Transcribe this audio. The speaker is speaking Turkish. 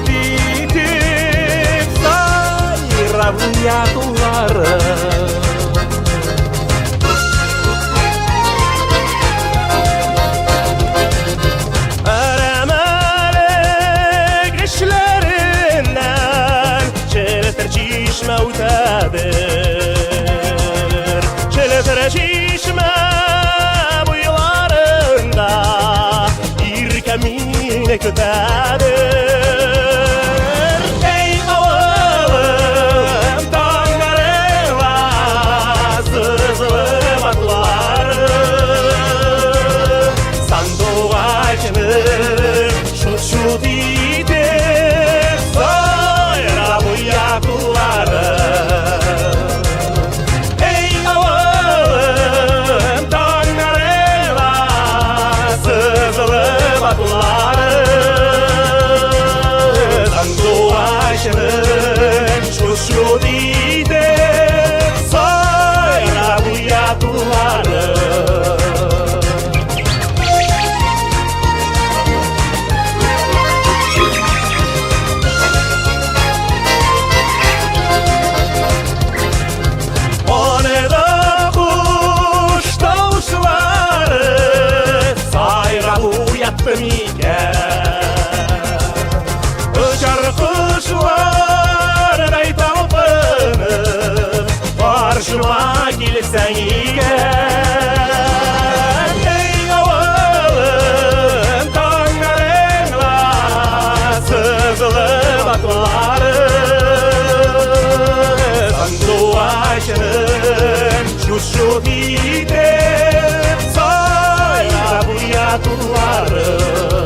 didik sayravıya kulları. Eremelik işlerinden çeleter çişme utadır. Çeleter çişme bu yıllarında irkemine kötedir. Ey oğlum dağlarıma sızılıp atları. Sandoğaç'ın şu didik sayra bu yakları. Ey oğlum dağlarıma sızılıp atları. Sandoğaç'ın şu didik sayra bu yakları. Uçar kuşlar beytalpını karşıma gelsen iken. Ey oğlum kanlarınla sızılıp atları. Sandoğaç'ın şu didik sayra bu yakları.